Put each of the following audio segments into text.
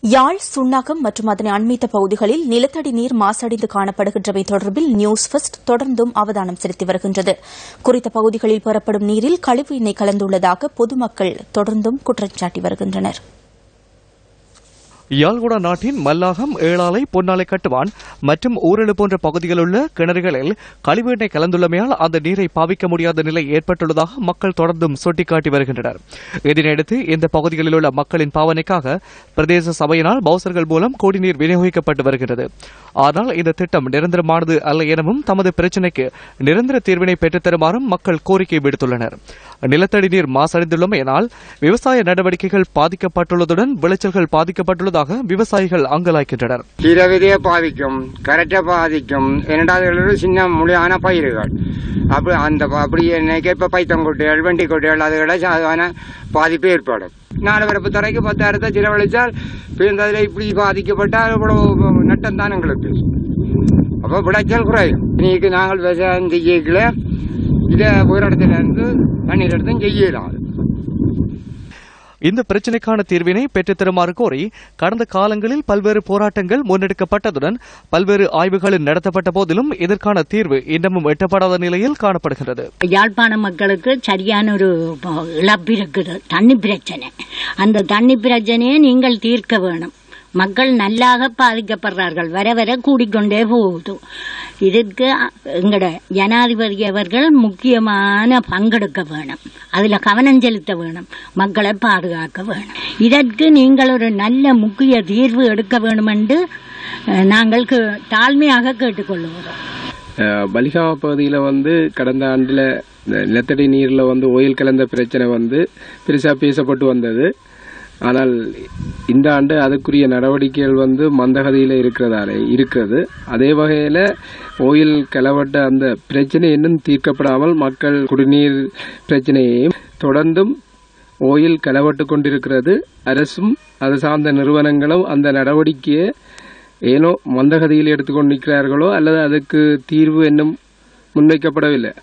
யாழ், சுன்னாகம் மற்றும் அதனை அண்மித்த பகுதிகளில் நிலத்தடி நீர் மாசடைந்து காணப்படுகின்றமை தொடர்பில் நியூஸ் ஃபர்ஸ்ட் தொடர்ந்தும் அவதானம் செலுத்தி வருகின்றது. குறித்த பகுதிகளில் பெறப்படும் நீரில் கழிவு எண்ணெய் கலந்துள்ளதாக பொதுமக்கள் தொடர்ந்தும் குற்றம் சாட்டி வருகின்றனர். யாழ்குடா நாட்டின் மல்லாகம், ஏழாலை, பொன்னாலை கட்டுவான் மற்றும் ஊரலு போன்ற பகுதிகளில் உள்ள கிணறுகளில் கழிவு எண்ணெய் கலந்துள்ளமையால் அந்த நீரை பாவிக்க முடியாத நிலை ஏற்பட்டுள்ளதாக மக்கள் தொடர்ந்தும் சுட்டிக்காட்டி வருகின்றனர். இதனையடுத்து இந்த பகுதிகளில் உள்ள மக்களின் பாவனைக்காக பிரதேச சபையினால் பவுசர்கள் மூலம் குடிநீர் விநியோகிக்கப்பட்டு வருகிறது. ஆனால் இந்த திட்டம் நிரந்தரமானது அல்ல எனவும் தமது பிரச்சினைக்கு நிரந்தர தீர்வினை பெற்றுத்தருமாறும் மக்கள் கோரிக்கை விடுத்துள்ளனர். நிலத்தடி நீர் மாசடைந்துள்ளமையினால் விவசாய நடவடிக்கைகள் பாதிக்கப்பட்டுள்ளதுடன் விளைச்சல்கள் பாதிக்கப்பட்டுள்ளதாக விவசாயிகள் அங்கலாய்க்கின்றனர். கீழவிதையை பாதிக்கும், கரெக்டா பாதிக்கும். இரண்டாவது சின்ன முழுமையான பயிர்கள் அப்படி இப்ப பைத்தங்கொட்டைகள், வெண்டிக்கொட்டைகள் அதுகளை சாதாரண பாதிப்பு ஏற்படும். நாலு வரப்பு துறைக்கு 10,000 செலவழிச்சால் அதில் இப்படி பாதிக்கப்பட்டால் இவ்வளவு நட்டம் தான் எங்களுக்கு. அப்போ விளைச்சல் குறையும். இன்னைக்கு நாங்கள் விவசாயம் செய்யல இதை ஒரு இடத்துல இருந்து தண்ணீர் எடுத்தும் செய்யலாம். இந்த பிரச்சினைக்கான தீர்வினை பெற்றுத்தருமாறு கோரி கடந்த காலங்களில் பல்வேறு போராட்டங்கள் முன்னெடுக்கப்பட்டதுடன் பல்வேறு ஆய்வுகள் நடத்தப்பட்ட போதிலும் இதற்கான தீர்வு இன்னமும் எட்டப்படாத நிலையில் காணப்படுகிறது. யாழ்ப்பாண மக்களுக்கு சரியான ஒரு இழப்பு இருக்குது. தண்ணி பிரச்சனை. அந்த தண்ணி பிரச்சனையை நீங்கள் தீர்க்க வேணும். மக்கள் நல்லாக பாதிக்கப்படுறார்கள். வர வர கூடிக்கொண்டே போகுது. இதற்கு எங்கட ஜனாதிபதி அவர்கள் முக்கியமான பங்கெடுக்க வேணும். அதுல கவனம் செலுத்த வேணும். மக்களை பாதுகாக்க வேணும். இதற்கு நீங்கள் ஒரு நல்ல முக்கிய தீர்வு எடுக்க வேண்டும் என்று நாங்கள் தாழ்மையாக கேட்டுக்கொள்ளுகிறோம். பலிகாம பகுதியில் கடந்த ஆண்டுல நிலத்தடி நீர்ல ஓயில் கலந்த பிரச்சனை பெருசா பேசப்பட்டு வந்தது. ஆனால் இந்த ஆண்டு அதுக்குரிய நடவடிக்கைகள் மந்தகதியில் இருக்கிறது. அதே வகையில் ஓயில் கலவட்ட அந்த பிரச்சனை இன்னும் தீர்க்கப்படாமல் மக்கள் குடிநீர் பிரச்சனையையும் தொடர்ந்தும் ஓயில் கலவட்டு கொண்டிருக்கிறது. அரசும் அது சார்ந்த நிறுவனங்களும் அந்த நடவடிக்கையை ஏனோ மந்தகதியில் எடுத்துக்கொண்டிருக்கிறார்களோ அல்லது அதுக்கு தீர்வு இன்னும் முன்வைக்கப்படவில்லை.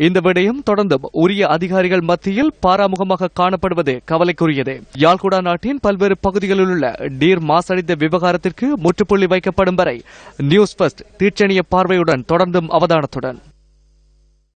இந்த விடயம் தொடர்ந்தும் உரிய அதிகாரிகள் மத்தியில் பாராமுகமாக காணப்படுவது கவலைக்குரியது. யாழ்குடா நாட்டின் பல்வேறு பகுதிகளில் உள்ள நீர் மாசடைந்த விவகாரத்திற்கு முற்றுப்புள்ளி வைக்கப்படும் வரை நியூஸ் ஃபர்ஸ்ட் தீட்சணிய பார்வையுடன் தொடர்ந்தும் அவதானத்துடன்